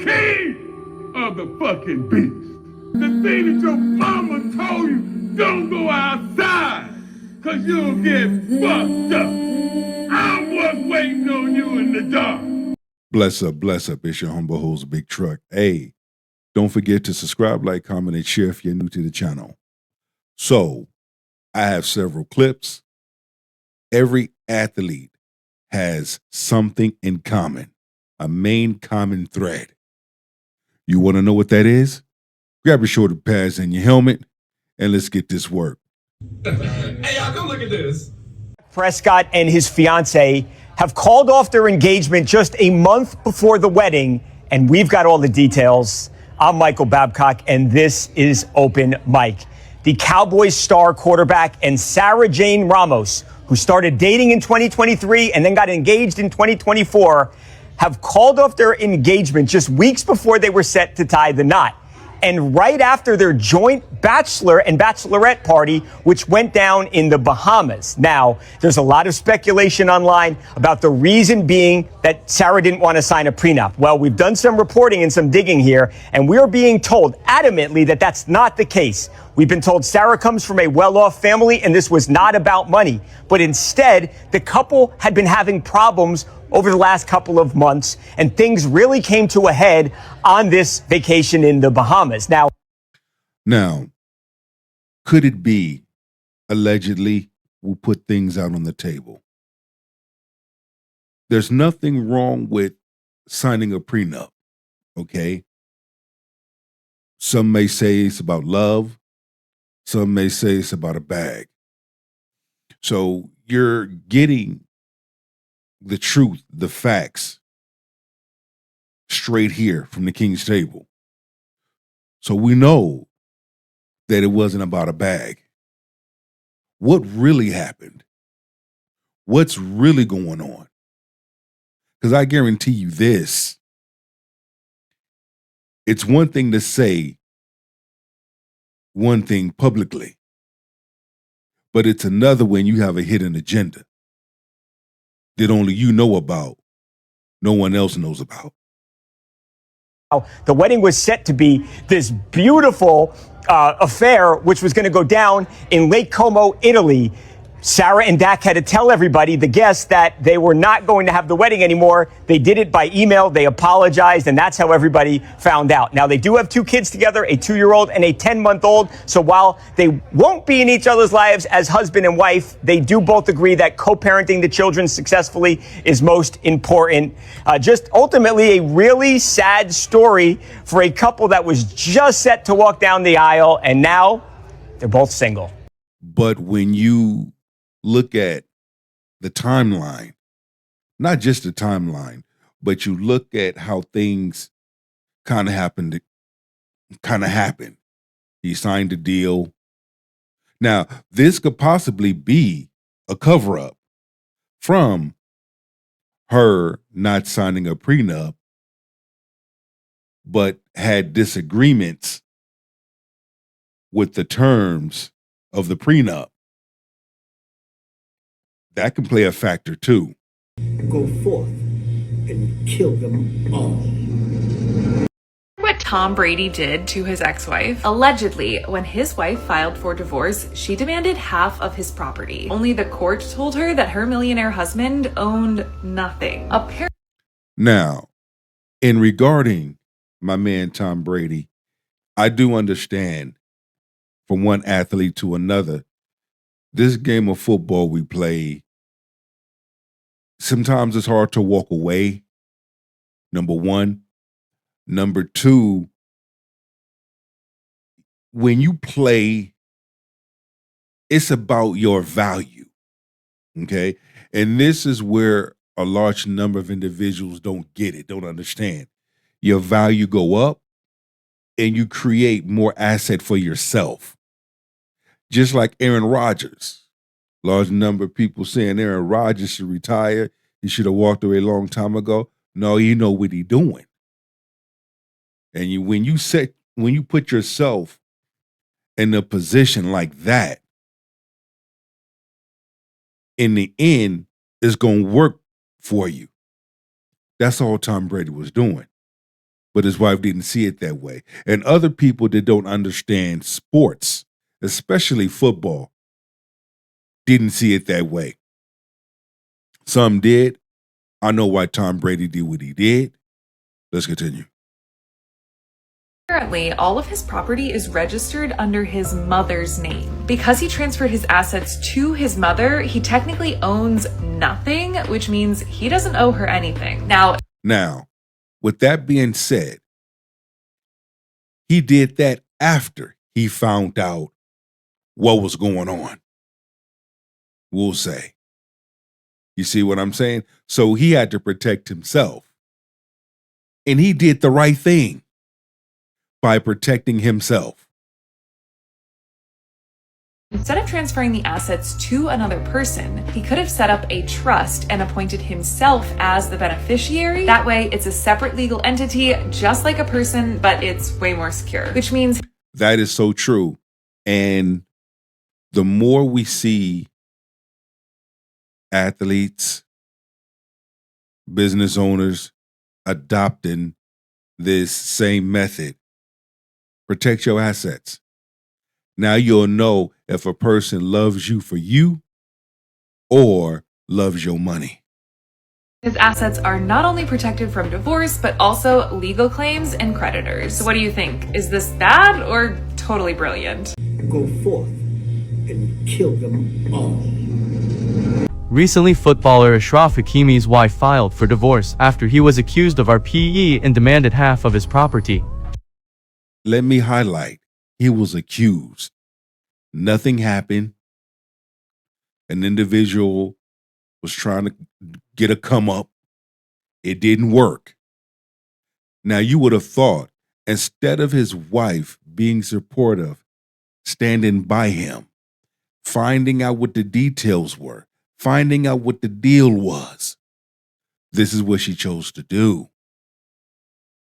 king of the fucking beast. The thing that your mama told you, don't go outside, cause you'll get fucked up. I'm what's waiting on you in the dark. Bless up. It's your humble host, Big Truck. Hey, don't forget to subscribe, like, comment, and share if you're new to the channel. So, I have several clips. Every athlete has something in common, a main common thread. You want to know what that is? Grab your shoulder pads and your helmet, and let's get this work. Hey, y'all, come look at this. Prescott and his fiancee have called off their engagement just a month before the wedding, and we've got all the details. I'm Michael Babcock, and this is Open Mic. The Cowboys star quarterback and Sarah Jane Ramos, who started dating in 2023 and then got engaged in 2024, have called off their engagement just weeks before they were set to tie the knot. And right after their joint bachelor and bachelorette party, which went down in the Bahamas. Now, there's a lot of speculation online about the reason being that Sarah didn't want to sign a prenup. Well, we've done some reporting and some digging here, and we're being told adamantly that that's not the case. We've been told Sarah comes from a well-off family, and this was not about money. But instead, the couple had been having problems over the last couple of months, and things really came to a head on this vacation in the Bahamas. Now, could it be, allegedly, we'll put things out on the table? There's nothing wrong with signing a prenup, okay? Some may say it's about love. Some may say it's about a bag. So you're getting the truth, the facts, straight here from the King's table. So we know that it wasn't about a bag. What really happened? What's really going on? Because I guarantee you this. It's one thing to say one thing publicly, but it's another when you have a hidden agenda that only you know about, no one else knows about. the wedding was set to be this beautiful affair, which was going to go down in Lake Como, Italy. Sarah and Dak had to tell everybody, the guests, that they were not going to have the wedding anymore. They did it by email. They apologized, and that's how everybody found out. Now, they do have two kids together, a 2-year-old and a 10-month-old. So while they won't be in each other's lives as husband and wife, they do both agree that co-parenting the children successfully is most important. Just ultimately a really sad story for a couple that was just set to walk down the aisle, and now they're both single. But when you look at the timeline, not just the timeline, but you look at how things kind of happened. He signed a deal. Now, this could possibly be a cover-up from her not signing a prenup, but had disagreements with the terms of the prenup. That can play a factor too. Go forth and kill them all. What Tom Brady did to his ex-wife? Allegedly, when his wife filed for divorce, she demanded half of his property. Only the court told her that her millionaire husband owned nothing. Now, in regarding my man Tom Brady, I do understand from one athlete to another, this game of football we play, sometimes it's hard to walk away, number one. Number two, when you play, it's about your value, okay? And this is where a large number of individuals don't get it, don't understand. Your value go up and you create more asset for yourself. Just like Aaron Rodgers. Large number of people saying Aaron Rodgers should retire. He should have walked away a long time ago. No, you know what he's doing. And when you put yourself in a position like that, in the end, it's going to work for you. That's all Tom Brady was doing. but his wife didn't see it that way. And other people that don't understand sports, especially football, didn't see it that way. Some did. I know why Tom Brady did what he did. Let's continue. Currently, all of his property is registered under his mother's name. Because he transferred his assets to his mother, he technically owns nothing, which means he doesn't owe her anything. Now, with that being said, he did that after he found out what was going on. We'll say. You see what I'm saying? So he had to protect himself. And he did the right thing by protecting himself. instead of transferring the assets to another person, he could have set up a trust and appointed himself as the beneficiary. That way, it's a separate legal entity, just like a person, but it's way more secure, which means... That is so true. And the more we see athletes, business owners adopting this same method, protect your assets. Now you'll know if a person loves you for you or loves your money. His assets are not only protected from divorce, but also legal claims and creditors. So what do you think? Is this bad or totally brilliant? Go forth and kill them all. Recently, footballer Ashraf Hakimi's wife filed for divorce after he was accused of RPE and demanded half of his property. Let me highlight, he was accused. Nothing happened. An individual was trying to get a come up. It didn't work. Now you would have thought, instead of his wife being supportive, standing by him, finding out what the details were, finding out what the deal was, this is what she chose to do.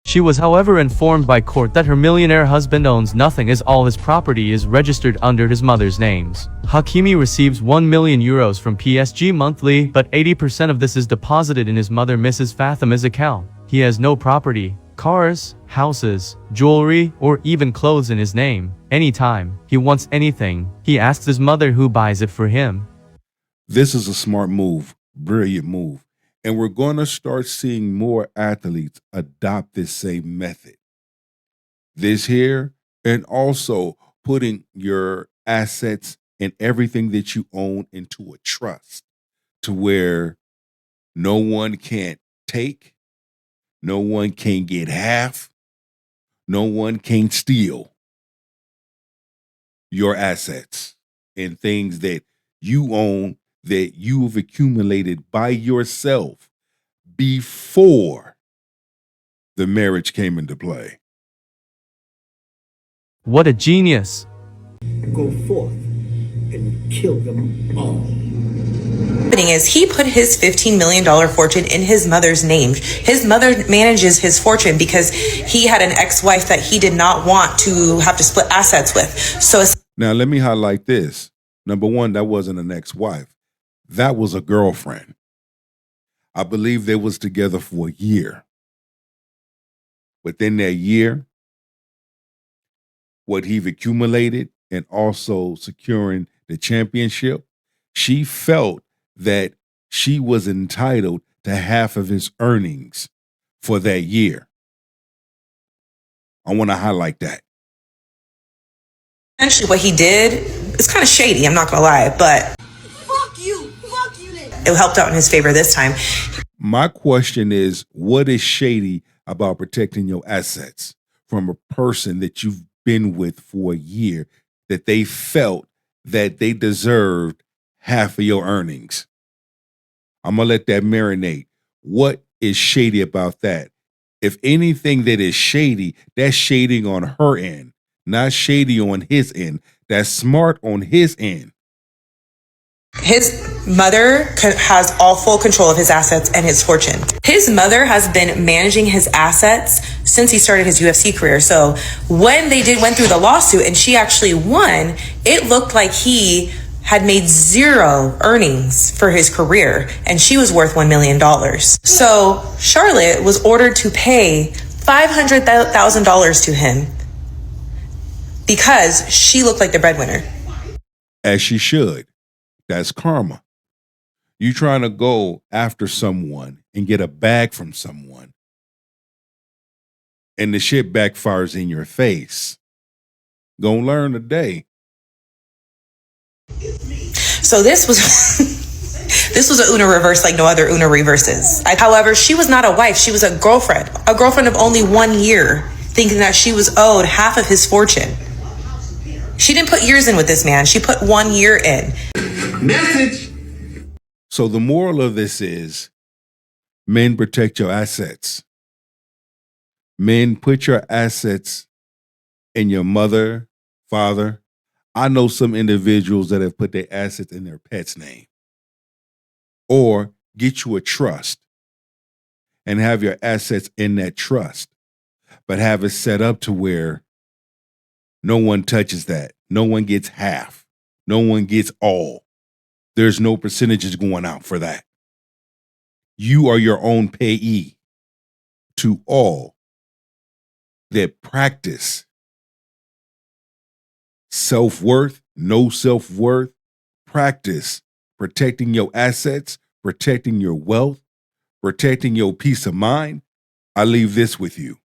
She was, however, informed by court that her millionaire husband owns nothing as all his property is registered under his mother's names. Hakimi receives €1 million from PSG monthly, but 80% of this is deposited in his mother Mrs. Fathima's account. He has no property, cars, houses, jewelry, or even clothes in his name. Anytime he wants anything, he asks his mother who buys it for him. This is a smart move, brilliant move. And we're going to start seeing more athletes adopt this same method. This here, and also putting your assets and everything that you own into a trust to where no one can't take, no one can get half, no one can steal your assets and things that you own that you've accumulated by yourself before the marriage came into play. What a genius. Go forth and kill them all. Happening is he put his $15 million fortune in his mother's name. His mother manages his fortune because he had an ex-wife that he did not want to have to split assets with. So now let me highlight this. Number one, that wasn't an ex-wife. That was a girlfriend. I believe they was together for a year. Within that year, what he've accumulated and also securing the championship, she felt that she was entitled to half of his earnings for that year. I want to highlight that. essentially what he did is kind of shady, I'm not going to lie, but it helped out in his favor this time. My question is, what is shady about protecting your assets from a person that you've been with for a year, that they felt that they deserved half of your earnings? I'm going to let that marinate. What is shady about that? If anything that is shady, that's shading on her end, not shady on his end. That's smart on his end. His mother has all full control of his assets and his fortune. His mother has been managing his assets since he started his UFC career. So when they went through the lawsuit and she actually won, it looked like he had made zero earnings for his career and she was worth $1 million. So Charlotte was ordered to pay $500,000 to him because she looked like the breadwinner. As she should. That's karma. You trying to go after someone and get a bag from someone, and the shit backfires in your face. Gonna learn today. So this was this was a Uno reverse like no other Uno reverses. However, she was not a wife. She was a girlfriend of only 1 year, thinking that she was owed half of his fortune. She didn't put years in with this man. She put 1 year in. Message. So the moral of this is, men, protect your assets. Men, put your assets in your mother, father. I know some individuals that have put their assets in their pet's name. Or get you a trust and have your assets in that trust, but have it set up to where no one touches that. No one gets half. No one gets all. There's no percentages going out for that. You are your own payee to all that practice self-worth, no self-worth, practice protecting your assets, protecting your wealth, protecting your peace of mind. I leave this with you.